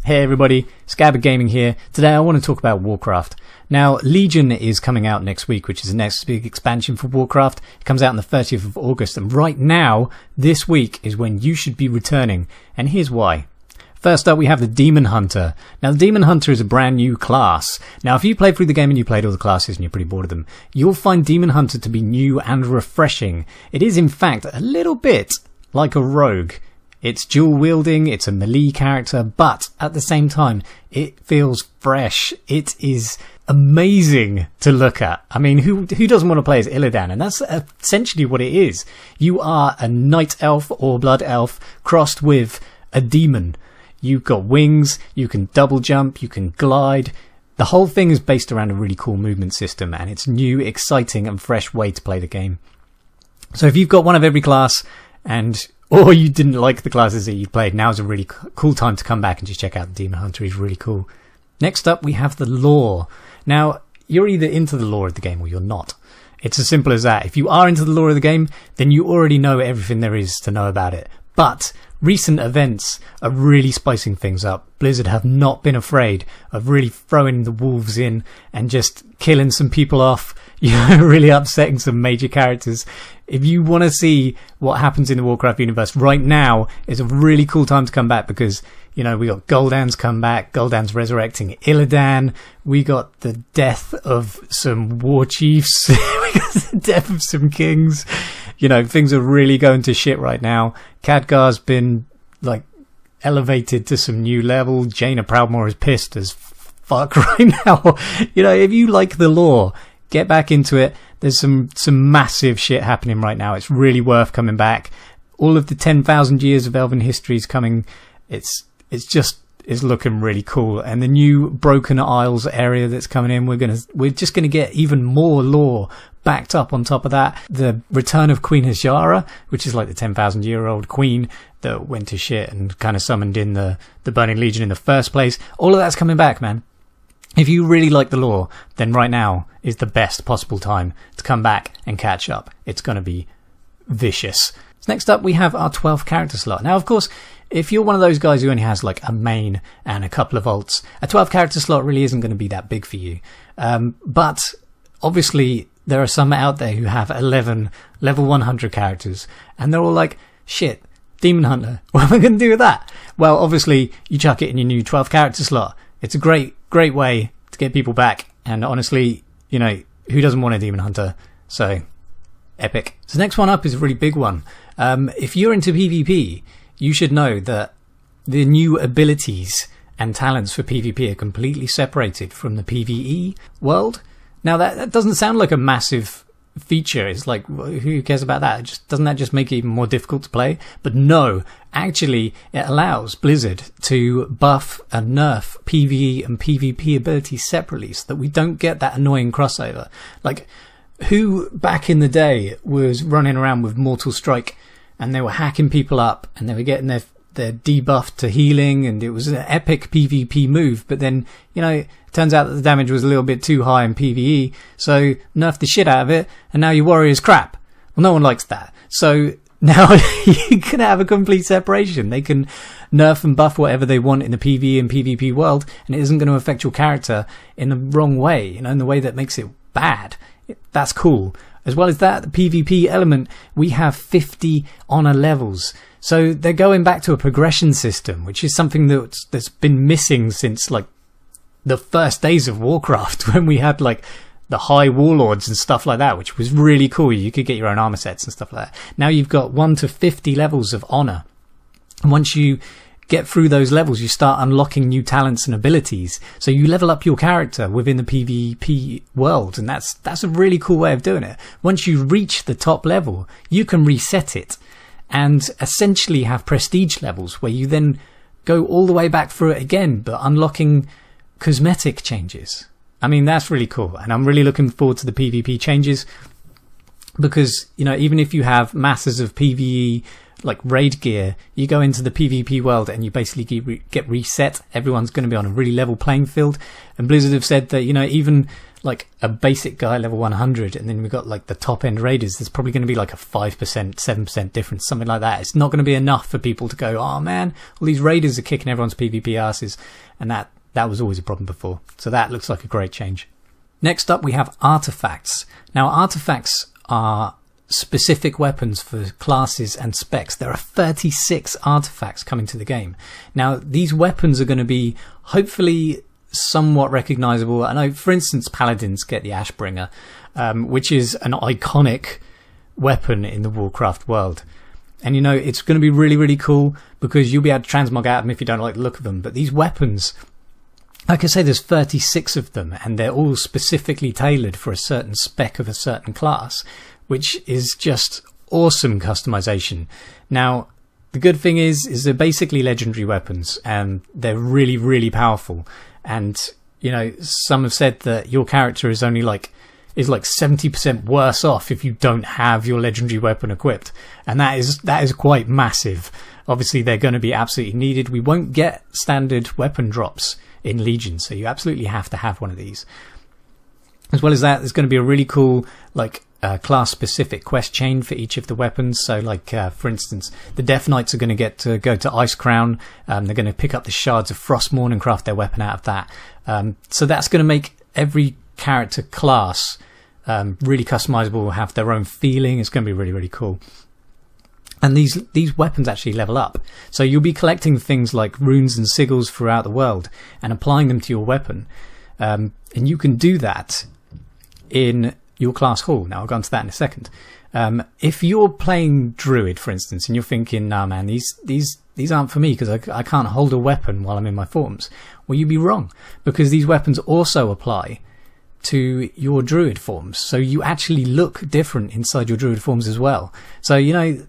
Hey everybody, Scabbard Gaming here. Today I want to talk about Warcraft. Now, Legion is coming out next week, which is the next big expansion for Warcraft. It comes out on the 30th of August, and right now, this week, is when you should be returning. And here's why. First up, we have the Demon Hunter. Now, the Demon Hunter is a brand new class. Now, if you played through the game and you played all the classes and you're pretty bored of them, you'll find Demon Hunter to be new and refreshing. It is, in fact, a little bit like a rogue. It's dual wielding, it's a melee character, but at the same time, it feels fresh. It is amazing to look at. I mean, who doesn't want to play as Gul'Dan? And that's essentially what it is. You are a night elf or blood elf crossed with a demon. You've got wings, you can double jump, you can glide. The whole thing is based around a really cool movement system, and it's a new, exciting and fresh way to play the game. So if you've got one of every class or you didn't like the classes that you played, now's a really cool time to come back and just check out the Demon Hunter. He's really cool. Next up, we have the lore. Now, you're either into the lore of the game or you're not. It's as simple as that. If you are into the lore of the game, then you already know everything there is to know about it. But recent events are really spicing things up. Blizzard have not been afraid of really throwing the wolves in and just killing some people off, really upsetting some major characters. If you want to see what happens in the Warcraft universe right now, is a really cool time to come back because, we got Gul'Dan's come back, Gul'Dan's resurrecting Gul'Dan, we got the death of some war chiefs, we got the death of some kings. Things are really going to shit right now. Khadgar's been, elevated to some new level. Jaina Proudmoore is pissed as fuck right now. If you like the lore, get back into it. There's some massive shit happening right now. It's really worth coming back. All of the 10,000 years of Elven history is coming. It's looking really cool. And the new Broken Isles area that's coming in, we're just gonna get even more lore backed up on top of that. The return of Queen Hajara, which is like the 10,000-year-old queen that went to shit and kind of summoned in the Burning Legion in the first place. All of that's coming back, man. If you really like the lore, then right now is the best possible time to come back and catch up. It's going to be vicious. So next up, we have our 12th character slot. Now, of course, if you're one of those guys who only has a main and a couple of alts, a 12 character slot really isn't going to be that big for you. But obviously, there are some out there who have 11 level 100 characters, and they're all like, shit, Demon Hunter, what am I going to do with that? Well, obviously, you chuck it in your new 12 character slot. It's a great way to get people back, and honestly, who doesn't want a Demon Hunter? So, epic. So next one up is a really big one. If you're into PvP, you should know that the new abilities and talents for PvP are completely separated from the PvE world. Now that doesn't sound like a massive feature. It's like, who cares about that? Doesn't that just make it even more difficult to play? But no, actually it allows Blizzard to buff and nerf PvE and PvP abilities separately so that we don't get that annoying crossover. Who back in the day was running around with Mortal Strike and they were hacking people up and they were getting their debuff to healing, and it was an epic PvP move, but then, it turns out that the damage was a little bit too high in PvE, so nerf the shit out of it, and now your warrior's crap. Well, no one likes that. So now you can have a complete separation. They can nerf and buff whatever they want in the PvE and PvP world, and it isn't going to affect your character in the wrong way, in the way that makes it bad. That's cool. As well as that, the PvP element, we have 50 honor levels. So they're going back to a progression system, which is something that's been missing since the first days of Warcraft, when we had the high warlords and stuff like that, which was really cool. You could get your own armor sets and stuff like that. Now you've got 1 to 50 levels of honor. And once you get through those levels, you start unlocking new talents and abilities. So you level up your character within the PvP world, and that's a really cool way of doing it. Once you reach the top level, you can reset it and essentially have prestige levels where you then go all the way back through it again, but unlocking cosmetic changes. I mean, that's really cool, and I'm really looking forward to the PvP changes because, even if you have masses of PvE raid gear, you go into the PvP world and you basically get reset. Everyone's going to be on a really level playing field, and Blizzard have said that even like a basic guy level 100, and then we've got like the top end raiders, there's probably going to be like a 5%, 7% difference, something like that. It's not going to be enough for people to go, oh man, all these raiders are kicking everyone's PvP asses, and that was always a problem before. So that looks like a great change. Next up, we have artifacts. Now, artifacts are specific weapons for classes and specs. There are 36 artifacts coming to the game. Now, these weapons are going to be hopefully somewhat recognizable. I know, for instance, paladins get the Ashbringer, which is an iconic weapon in the Warcraft world. And you know, it's going to be really, really cool because you'll be able to transmog out them if you don't like the look of them. But these weapons, like I say, there's 36 of them, and they're all specifically tailored for a certain spec of a certain class, which is just awesome customization. Now, the good thing is they're basically legendary weapons, and they're really, really powerful. And, you know, some have said that your character is only like 70% worse off if you don't have your legendary weapon equipped. And that is quite massive. Obviously, they're going to be absolutely needed. We won't get standard weapon drops in Legion, so you absolutely have to have one of these. As well as that, there's going to be a really cool, like, class-specific quest chain for each of the weapons. So, like, for instance, the Death Knights are going to get to go to Ice Crown. They're going to pick up the Shards of Frostmourne and craft their weapon out of that. So that's going to make every character class really customizable, have their own feeling. It's going to be really, really cool. And these weapons actually level up. So you'll be collecting things like runes and sigils throughout the world and applying them to your weapon. And you can do that in your class hall. Now I'll go on to that in a second. If you're playing Druid, for instance, and you're thinking, nah man, these aren't for me because I can't hold a weapon while I'm in my forms. Well, you'd be wrong, because these weapons also apply to your Druid forms. So you actually look different inside your Druid forms as well. So, you know,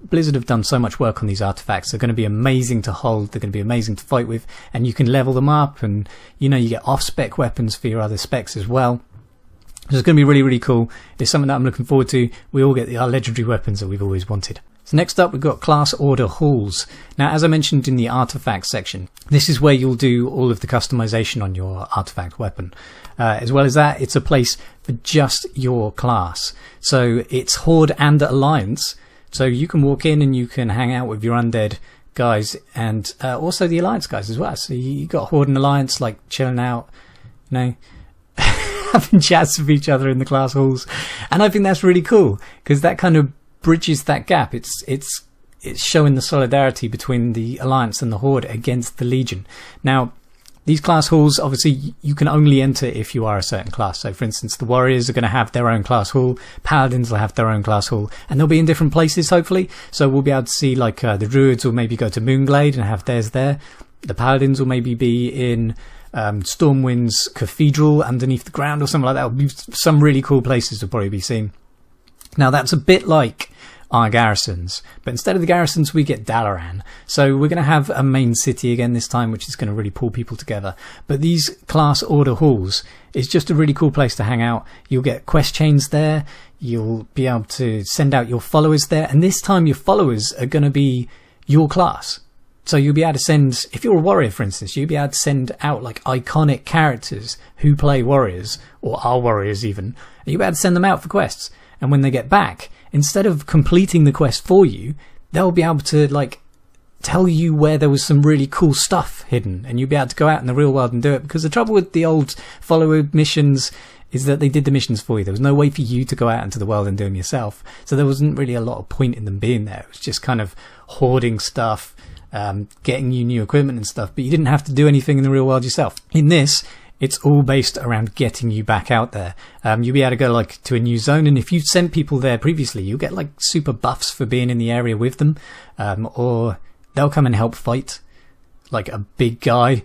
Blizzard have done so much work on these artifacts. They're going to be amazing to hold. They're going to be amazing to fight with, and you can level them up, and, you know, you get off-spec weapons for your other specs as well. So it's going to be really, really cool. It's something that I'm looking forward to. We all get our legendary weapons that we've always wanted. So next up, we've got class order halls. Now, as I mentioned in the artifacts section, this is where you'll do all of the customization on your artifact weapon. As well as that, it's a place for just your class. So it's Horde and Alliance. So you can walk in and you can hang out with your undead guys, and also the Alliance guys as well. So you got Horde and Alliance, like, chilling out, you know, having chats with each other in the class halls. And I think that's really cool, because that kind of bridges that gap. It's showing the solidarity between the Alliance and the Horde against the Legion. Now, these class halls, obviously, you can only enter if you are a certain class. So, for instance, the Warriors are going to have their own class hall, Paladins will have their own class hall, and they'll be in different places, hopefully. So we'll be able to see, like, the Druids will maybe go to Moonglade and have theirs there. The Paladins will maybe be in Stormwind's Cathedral underneath the ground or something like that. Will be some really cool places to probably be seen. Now, that's a bit like our garrisons, but instead of the garrisons we get Dalaran. So we're going to have a main city again this time, which is going to really pull people together. But these class order halls is just a really cool place to hang out. You'll get quest chains there, you'll be able to send out your followers there, and this time your followers are going to be your class. So you'll be able to send, if you're a warrior for instance, you'll be able to send out like iconic characters who play warriors, or are warriors even, and you'll be able to send them out for quests. And when they get back, instead of completing the quest for you, they'll be able to, like, tell you where there was some really cool stuff hidden, and you'll be able to go out in the real world and do it. Because the trouble with the old follower missions is that they did the missions for you. There was no way for you to go out into the world and do them yourself. So there wasn't really a lot of point in them being there. It was just kind of hoarding stuff, getting you new equipment and stuff, but you didn't have to do anything in the real world yourself. In this, it's all based around getting you back out there. You'll be able to go, like, to a new zone, and if you've sent people there previously, you'll get, like, super buffs for being in the area with them, or they'll come and help fight, like, a big guy.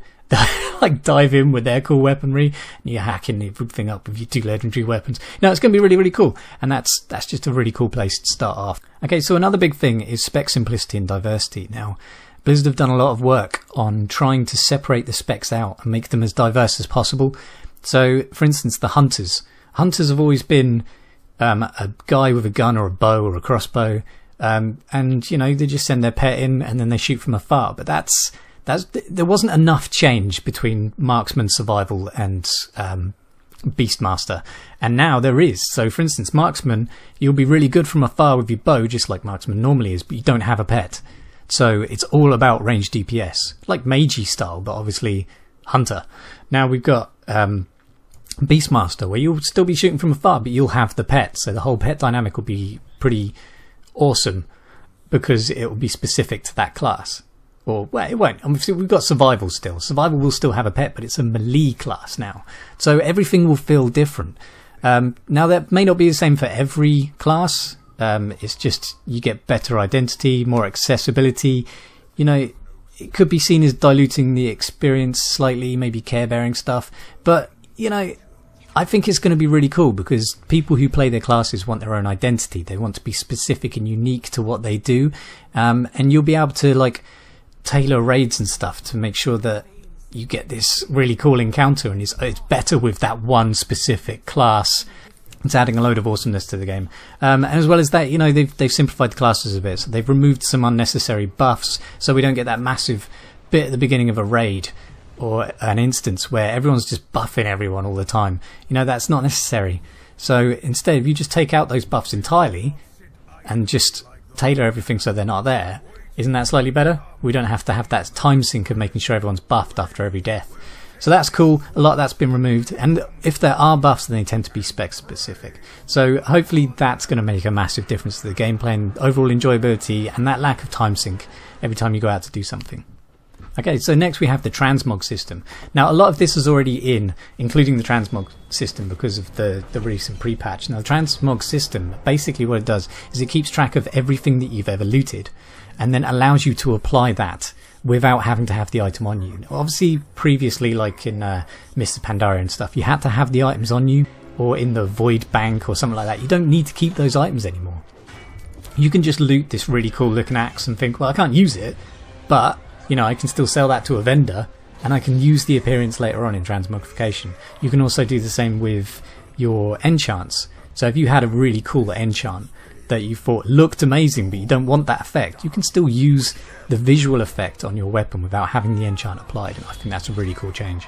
Like, dive in with their cool weaponry, and you're hacking everything up with your 2 legendary weapons. No, it's going to be really, really cool, and that's just a really cool place to start off. Okay, so another big thing is spec simplicity and diversity. Now, Blizzard have done a lot of work on trying to separate the specs out and make them as diverse as possible. So, for instance, the Hunters. Hunters have always been a guy with a gun or a bow or a crossbow, and, you know, they just send their pet in and then they shoot from afar. But there wasn't enough change between marksman survival and Beastmaster, and now there is. So for instance, Marksman, you'll be really good from afar with your bow, just like Marksman normally is, but you don't have a pet. So it's all about range DPS, like Magey style, but obviously Hunter. Now we've got Beastmaster, where you'll still be shooting from afar, but you'll have the pet, so the whole pet dynamic will be pretty awesome, because it will be specific to that class. Or, well, it won't. Obviously, we've got Survival still. Survival will still have a pet, but it's a melee class now. So everything will feel different. Now, that may not be the same for every class. It's just you get better identity, more accessibility. You know, it could be seen as diluting the experience slightly, maybe care-bearing stuff. But, you know, I think it's going to be really cool, because people who play their classes want their own identity. They want to be specific and unique to what they do. And you'll be able to, like, tailor raids and stuff to make sure that you get this really cool encounter, and it's better with that one specific class. It's adding a load of awesomeness to the game. And as well as that, you know, they've simplified the classes a bit. So they've removed some unnecessary buffs, so we don't get that massive bit at the beginning of a raid or an instance where everyone's just buffing everyone all the time. You know, that's not necessary. So instead, if you just take out those buffs entirely and just tailor everything so they're not there, isn't that slightly better? We don't have to have that time sink of making sure everyone's buffed after every death. So that's cool. A lot of that's been removed, and if there are buffs, then they tend to be spec specific. So hopefully that's going to make a massive difference to the gameplay and overall enjoyability, and that lack of time sink every time you go out to do something. Okay, so next we have the Transmog System. Now, a lot of this is already in, including the Transmog System, because of the recent pre-patch. Now, the Transmog System, basically what it does is it keeps track of everything that you've ever looted, and then allows you to apply that without having to have the item on you. Obviously, previously, like in Mr. Pandaria and stuff, you had to have the items on you, or in the Void Bank or something like that. You don't need to keep those items anymore. You can just loot this really cool looking axe and think, well, I can't use it, but, you know, I can still sell that to a vendor, and I can use the appearance later on in transmogrification. You can also do the same with your enchants. So if you had a really cool enchant that you thought looked amazing, but you don't want that effect, you can still use the visual effect on your weapon without having the enchant applied, and I think that's a really cool change.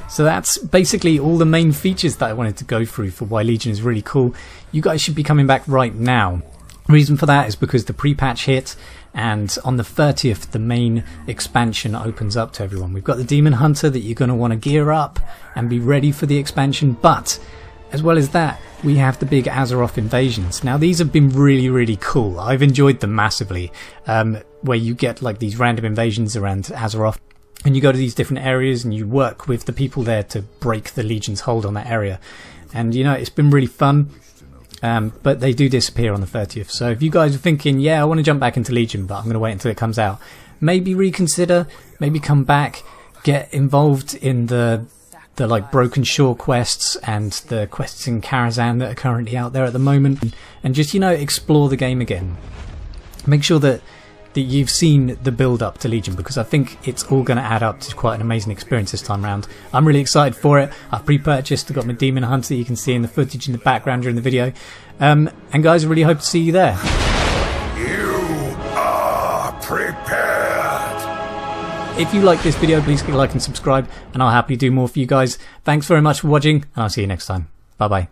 So that's basically all the main features that I wanted to go through for why Legion is really cool. You guys should be coming back right now. The reason for that is because the pre-patch hit, and on the 30th the main expansion opens up to everyone. We've got the Demon Hunter that you're going to want to gear up and be ready for the expansion, but as well as that, we have the big Azeroth invasions. Now, these have been really, really cool. I've enjoyed them massively, where you get like these random invasions around Azeroth, and you go to these different areas and you work with the people there to break the Legion's hold on that area. And, you know, it's been really fun, but they do disappear on the 30th. So if you guys are thinking, yeah, I want to jump back into Legion, but I'm going to wait until it comes out, maybe reconsider, maybe come back, get involved in the like Broken Shore quests and the quests in Karazhan that are currently out there at the moment, and just, you know, explore the game again. Make sure that you've seen the build up to Legion, because I think it's all going to add up to quite an amazing experience this time around. I'm really excited for it. I've pre-purchased, I've got my Demon Hunter that you can see in the footage in the background during the video, and guys, I really hope to see you there. You are prepared. If you like this video, please click like and subscribe, and I'll happily do more for you guys. Thanks very much for watching, and I'll see you next time. Bye bye.